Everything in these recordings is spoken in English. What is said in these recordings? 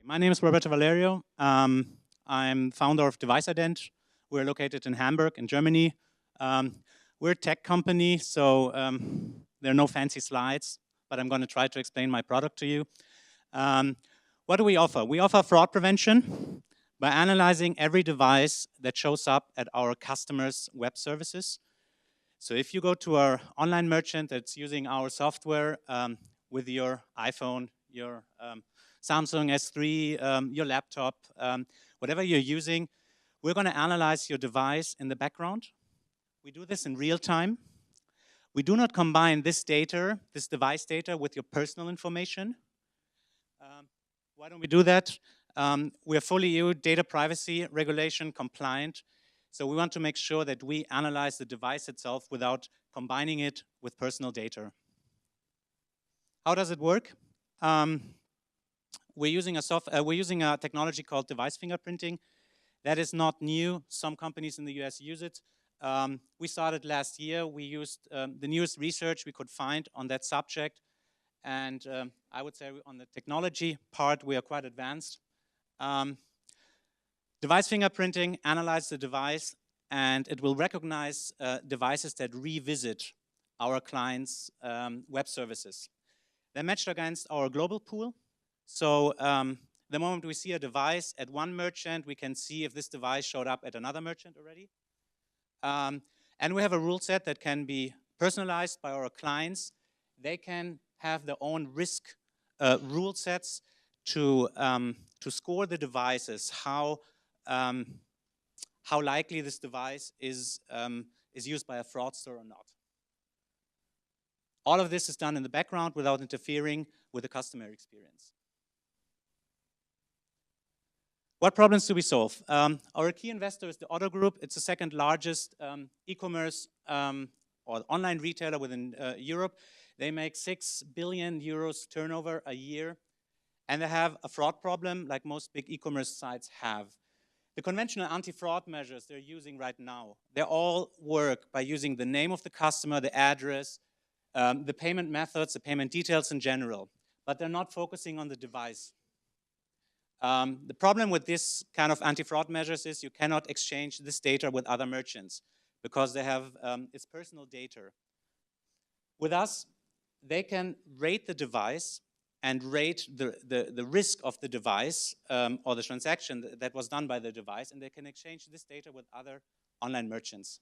My name is Roberto Valerio. I'm founder of Ident. We're located in Hamburg, in Germany. We're a tech company, so there are no fancy slides, but I'm going to try to explain my product to you. What do we offer? We offer fraud prevention by analyzing every device that shows up at our customers' web services. So if you go to our online merchant that's using our software with your iPhone, your Samsung S3, your laptop, whatever you're using, we're going to analyze your device in the background. We do this in real time. We do not combine this data, this device data, with your personal information. Why don't we do that? We're fully EU data privacy regulation compliant. So we want to make sure that we analyze the device itself without combining it with personal data. How does it work? We're using a technology called device fingerprinting. That is not new. Some companies in the US use it. We started last year. We used the newest research we could find on that subject. And I would say on the technology part, we are quite advanced. Device fingerprinting analyzes the device, and it will recognize devices that revisit our clients' web services. They're matched against our global pool. So the moment we see a device at one merchant, we can see if this device showed up at another merchant already. And we have a rule set that can be personalized by our clients. They can have their own risk rule sets to score the devices, how likely this device is used by a fraudster or not. All of this is done in the background without interfering with the customer experience. What problems do we solve? Our key investor is the Otto Group. It's the second largest e-commerce or online retailer within Europe. They make 6 billion euros turnover a year, and they have a fraud problem like most big e-commerce sites have. The conventional anti-fraud measures they're using right now, they all work by using the name of the customer, the address, the payment methods, the payment details in general, but they're not focusing on the device. The problem with this kind of anti-fraud measures is you cannot exchange this data with other merchants because they have its personal data. With us, they can rate the device and rate the risk of the device or the transaction that was done by the device, and they can exchange this data with other online merchants.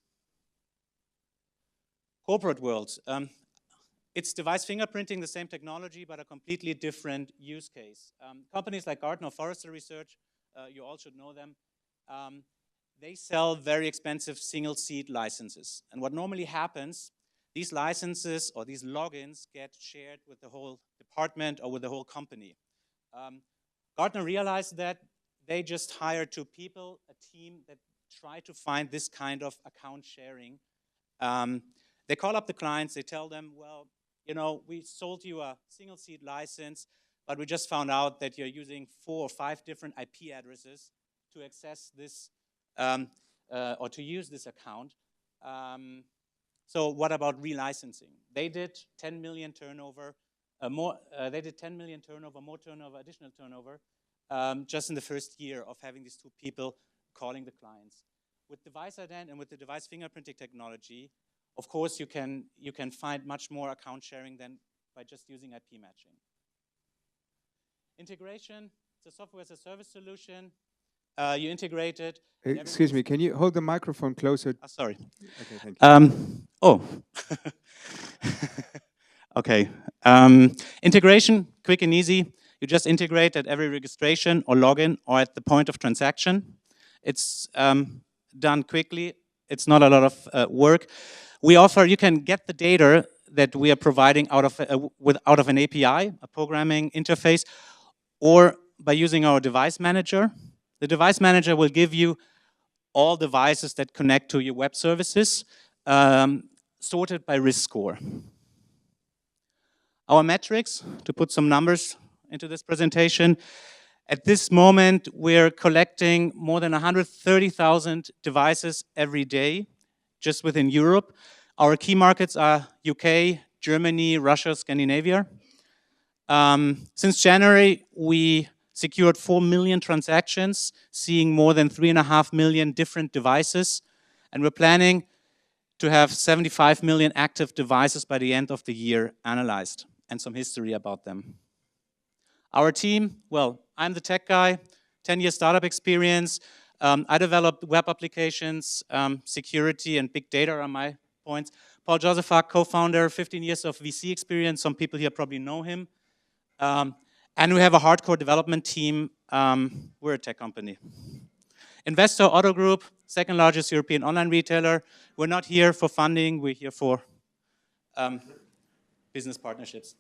Corporate world. It's device fingerprinting, the same technology, but a completely different use case. Companies like Gartner Forrester Research, you all should know them, they sell very expensive single-seat licenses. And what normally happens, these licenses or these logins get shared with the whole department or with the whole company. Gartner realized that. They just hired 2 people, a team that try to find this kind of account sharing. They call up the clients, they tell them, well, you know, we sold you a single-seat license, but we just found out that you're using 4 or 5 different IP addresses to access this or to use this account. So what about relicensing? They did 10 million turnover, more turnover, additional turnover, just in the first year of having these 2 people calling the clients. With device ident and with the device fingerprinting technology, of course, you can find much more account sharing than by just using IP matching. Integration, it's a software as a service solution. You integrate it. Excuse me, can you hold the microphone closer? Sorry. Okay, thank you. Okay. Integration, quick and easy. You just integrate at every registration or login or at the point of transaction. It's done quickly. It's not a lot of work. You can get the data that we are providing out of an API, a programming interface, or by using our device manager. The device manager will give you all devices that connect to your web services, sorted by risk score. Our metrics, to put some numbers into this presentation, at this moment we're collecting more than 130,000 devices every day, just within Europe. Our key markets are UK, Germany, Russia, Scandinavia. Since January, we secured 4 million transactions, seeing more than 3.5 million different devices, and we're planning to have 75 million active devices by the end of the year analyzed, and some history about them. Our team, well, I'm the tech guy, 10-year startup experience. I developed web applications, security, and big data are my points. Paul Josephat, co-founder, 15 years of VC experience. Some people here probably know him. And we have a hardcore development team. We're a tech company. Investor Auto Group, second largest European online retailer. We're not here for funding, we're here for business partnerships.